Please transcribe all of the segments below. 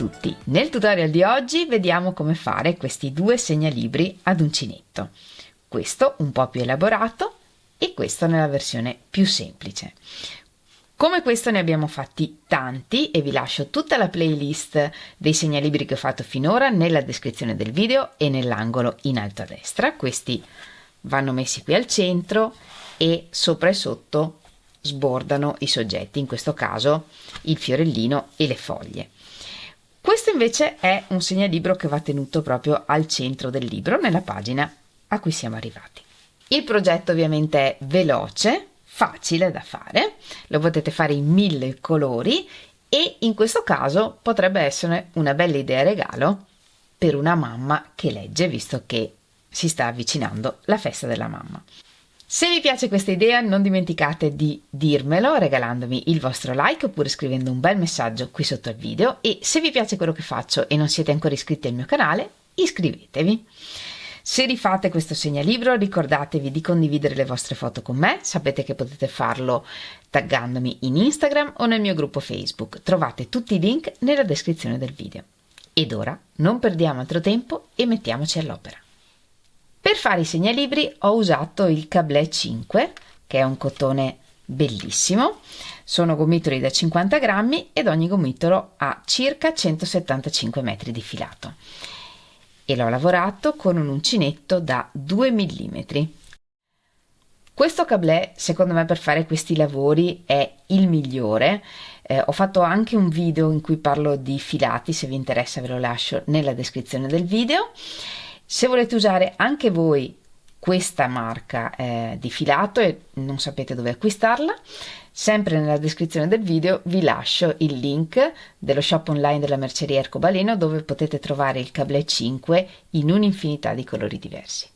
tutti! Nel tutorial di oggi vediamo come fare questi due segnalibri ad uncinetto. Questo un po' più elaborato e questo nella versione più semplice. Come questo ne abbiamo fatti tanti e vi lascio tutta la playlist dei segnalibri che ho fatto finora nella descrizione del video e nell'angolo in alto a destra. Questi vanno messi qui al centro e sopra e sotto sbordano i soggetti, in questo caso il fiorellino e le foglie. Questo invece è un segnalibro che va tenuto proprio al centro del libro, nella pagina a cui siamo arrivati. Il progetto ovviamente è veloce, facile da fare, lo potete fare in 1000 colori e in questo caso potrebbe essere una bella idea regalo per una mamma che legge, visto che si sta avvicinando la festa della mamma. Se vi piace questa idea non dimenticate di dirmelo regalandomi il vostro like oppure scrivendo un bel messaggio qui sotto al video, e se vi piace quello che faccio e non siete ancora iscritti al mio canale, iscrivetevi. Se rifate questo segnalibro ricordatevi di condividere le vostre foto con me, sapete che potete farlo taggandomi in Instagram o nel mio gruppo Facebook, trovate tutti i link nella descrizione del video. Ed ora non perdiamo altro tempo e mettiamoci all'opera. Per fare i segnalibri ho usato il Cablé 5, che è un cotone bellissimo, sono gomitoli da 50 grammi ed ogni gomitolo ha circa 175 metri di filato e l'ho lavorato con un uncinetto da 2 mm. Questo Cablé secondo me per fare questi lavori è il migliore. Ho fatto anche un video in cui parlo di filati, se vi interessa ve lo lascio nella descrizione del video. Se volete usare anche voi questa marca di filato e non sapete dove acquistarla, sempre nella descrizione del video vi lascio il link dello shop online della merceria Ercobaleno, dove potete trovare il Cablé 5 in un'infinità di colori diversi.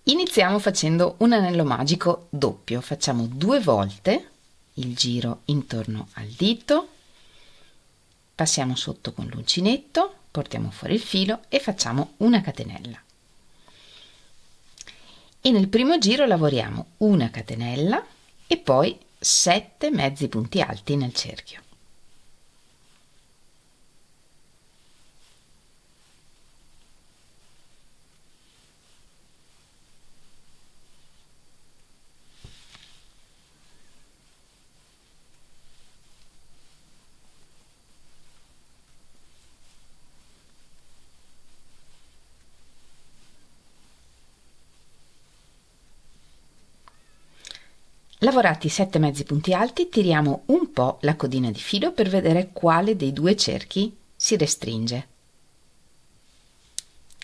Iniziamo facendo un anello magico doppio, facciamo 2 volte il giro intorno al dito, passiamo sotto con l'uncinetto, portiamo fuori il filo e facciamo una catenella. E nel primo giro lavoriamo una catenella e poi 7 mezzi punti alti nel cerchio. Lavorati i 7 mezzi punti alti, tiriamo un po' la codina di filo per vedere quale dei due cerchi si restringe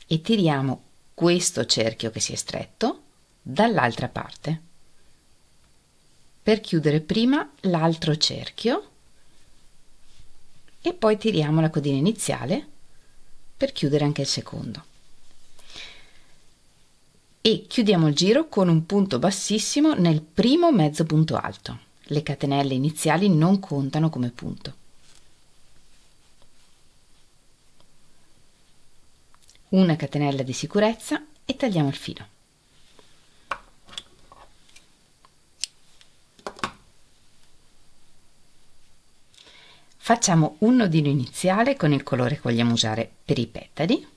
e tiriamo questo cerchio che si è stretto dall'altra parte per chiudere prima l'altro cerchio e poi tiriamo la codina iniziale per chiudere anche il secondo. E chiudiamo il giro con un punto bassissimo nel primo mezzo punto alto. Le catenelle iniziali non contano come punto. Una catenella di sicurezza e tagliamo il filo. Facciamo un nodino iniziale con il colore che vogliamo usare per i petali.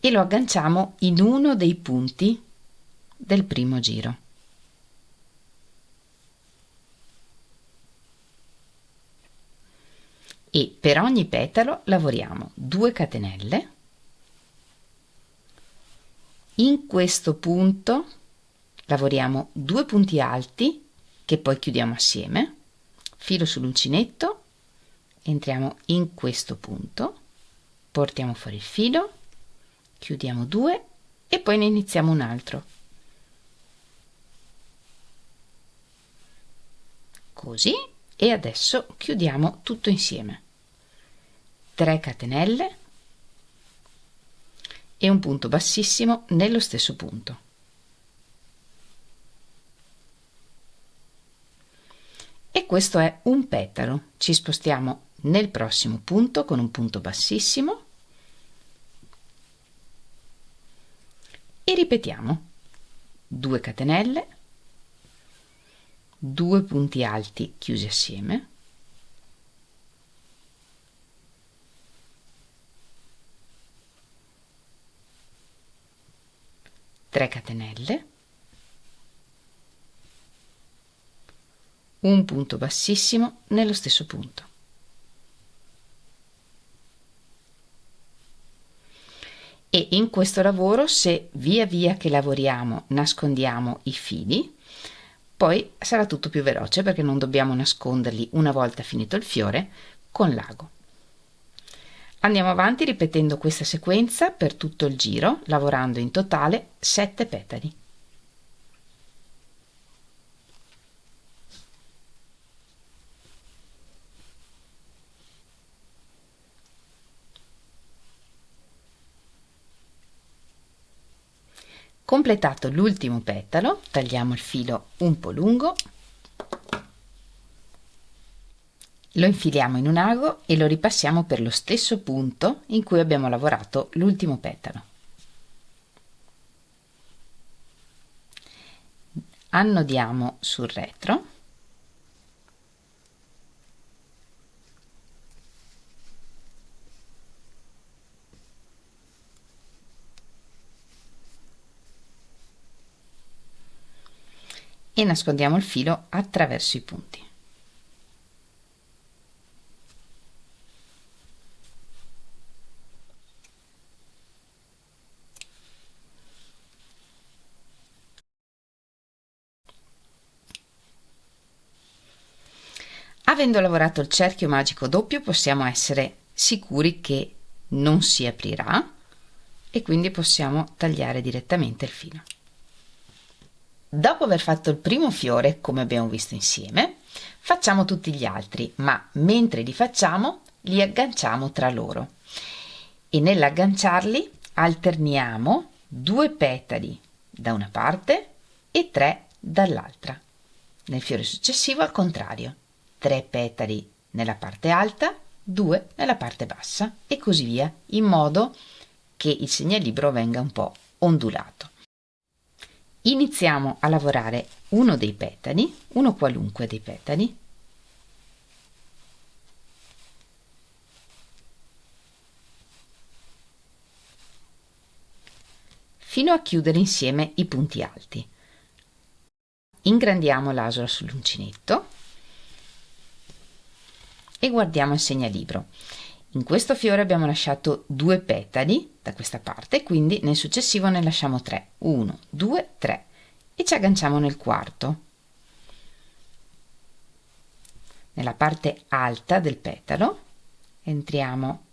E lo agganciamo in uno dei punti del primo giro. E per ogni petalo lavoriamo 2 catenelle. In questo punto lavoriamo 2 punti alti che poi chiudiamo assieme, filo sull'uncinetto, entriamo in questo punto, portiamo fuori il filo, chiudiamo 2 e poi ne iniziamo un altro, così, e adesso chiudiamo tutto insieme, 3 catenelle e un punto bassissimo nello stesso punto. E questo è un petalo. Ci spostiamo nel prossimo punto con un punto bassissimo e ripetiamo 2 catenelle 2 punti alti chiusi assieme, 3 catenelle, un punto bassissimo nello stesso punto. E in questo lavoro, se via via che lavoriamo nascondiamo i fili, poi sarà tutto più veloce perché non dobbiamo nasconderli una volta finito il fiore con l'ago. Andiamo avanti ripetendo questa sequenza per tutto il giro, lavorando in totale 7 petali. Completato l'ultimo petalo, tagliamo il filo un po' lungo, lo infiliamo in un ago e lo ripassiamo per lo stesso punto in cui abbiamo lavorato l'ultimo petalo. Annodiamo sul retro e nascondiamo il filo attraverso i punti. Avendo lavorato il cerchio magico doppio, possiamo essere sicuri che non si aprirà e quindi possiamo tagliare direttamente il filo. Dopo aver fatto il primo fiore, come abbiamo visto insieme, facciamo tutti gli altri, ma mentre li facciamo li agganciamo tra loro e nell'agganciarli alterniamo 2 petali da una parte e 3 dall'altra. Nel fiore successivo al contrario, 3 petali nella parte alta, 2 nella parte bassa e così via, in modo che il segnalibro venga un po' ondulato. Iniziamo a lavorare uno dei petali, uno qualunque dei petali, fino a chiudere insieme i punti alti. Ingrandiamo l'asola sull'uncinetto e guardiamo il segnalibro. In questo fiore abbiamo lasciato 2 petali da questa parte, quindi nel successivo ne lasciamo 3. 1, 2, 3 e ci agganciamo nel quarto. Nella parte alta del petalo entriamo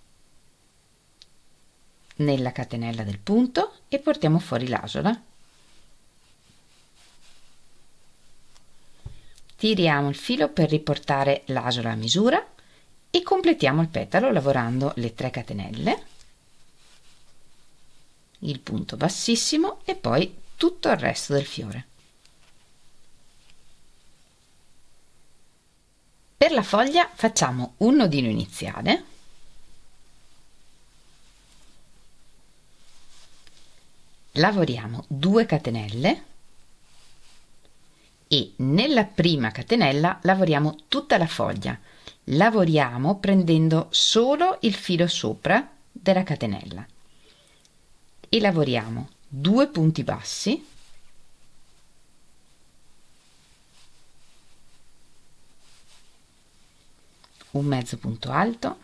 nella catenella del punto e portiamo fuori l'asola. Tiriamo il filo per riportare l'asola a misura e completiamo il petalo lavorando le 3 catenelle, il punto bassissimo e poi tutto il resto del fiore. Per la foglia facciamo un nodino iniziale, lavoriamo 2 catenelle e nella prima catenella lavoriamo tutta la foglia. Lavoriamo prendendo solo il filo sopra della catenella e lavoriamo 2 punti bassi, un mezzo punto alto,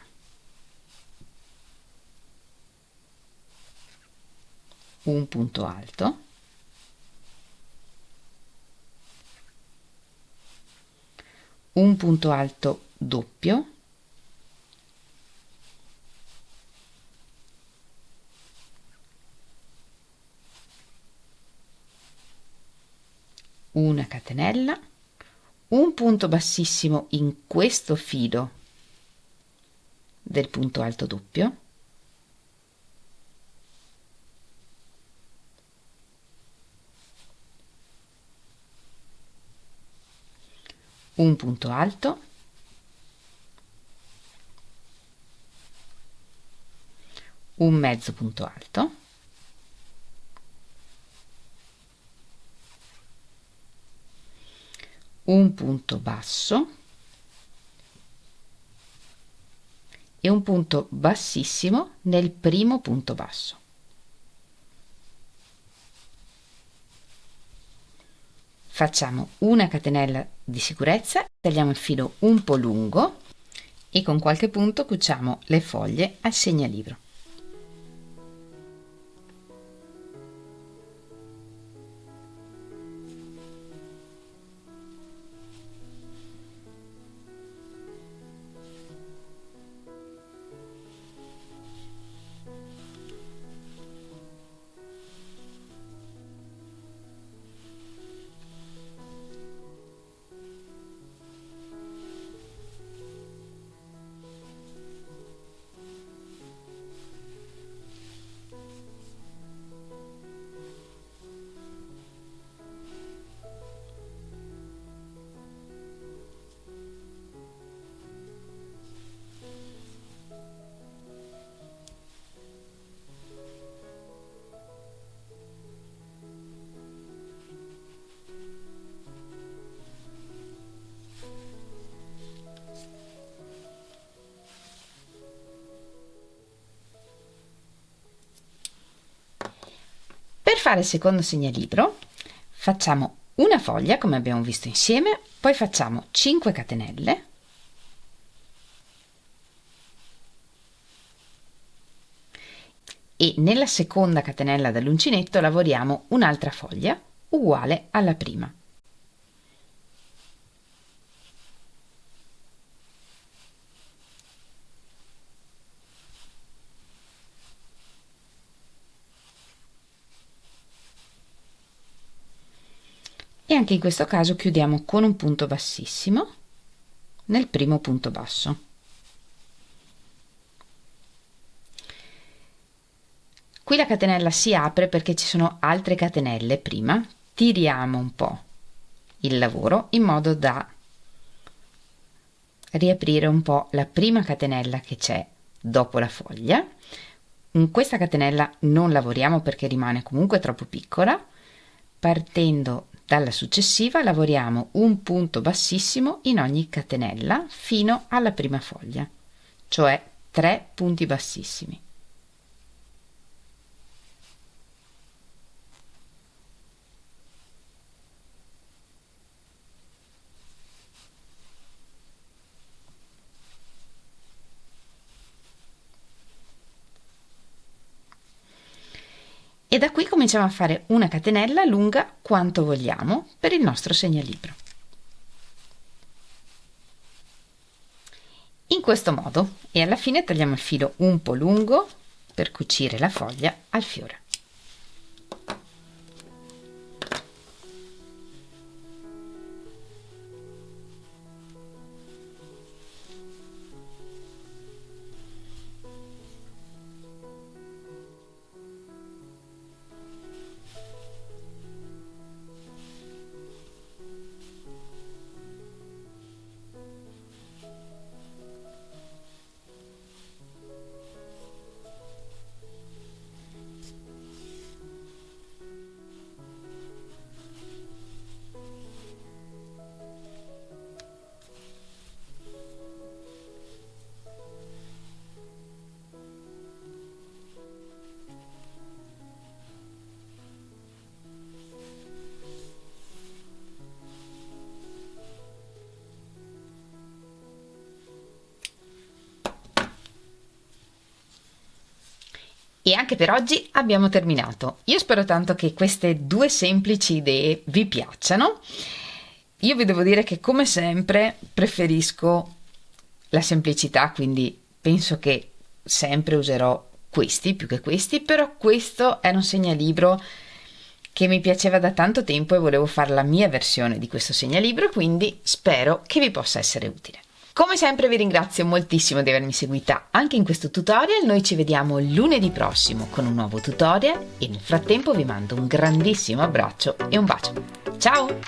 un punto alto, un punto alto doppio, una catenella, un punto bassissimo in questo filo del punto alto doppio, un punto alto, un mezzo punto alto, un punto basso e un punto bassissimo nel primo punto basso. Facciamo una catenella di sicurezza, tagliamo il filo un po' lungo e con qualche punto cuciamo le foglie al segnalibro. Per fare il secondo segnalibro facciamo una foglia come abbiamo visto insieme, poi facciamo 5 catenelle e nella seconda catenella dall'uncinetto lavoriamo un'altra foglia uguale alla prima. E anche in questo caso chiudiamo con un punto bassissimo nel primo punto basso. Qui la catenella si apre perché ci sono altre catenelle prima, tiriamo un po' il lavoro in modo da riaprire un po' la prima catenella che c'è dopo la foglia. In questa catenella non lavoriamo perché rimane comunque troppo piccola. Partendo dalla successiva lavoriamo un punto bassissimo in ogni catenella fino alla prima foglia, cioè 3 punti bassissimi. E da qui cominciamo a fare una catenella lunga quanto vogliamo per il nostro segnalibro. In questo modo, e alla fine tagliamo il filo un po' lungo per cucire la foglia al fiore. E anche per oggi abbiamo terminato. Io spero tanto che queste due semplici idee vi piacciono. Io vi devo dire che come sempre preferisco la semplicità, quindi penso che sempre userò questi più che questi, però questo è un segnalibro che mi piaceva da tanto tempo e volevo fare la mia versione di questo segnalibro, quindi spero che vi possa essere utile. Come sempre vi ringrazio moltissimo di avermi seguita anche in questo tutorial. Noi ci vediamo lunedì prossimo con un nuovo tutorial e nel frattempo vi mando un grandissimo abbraccio e un bacio. Ciao!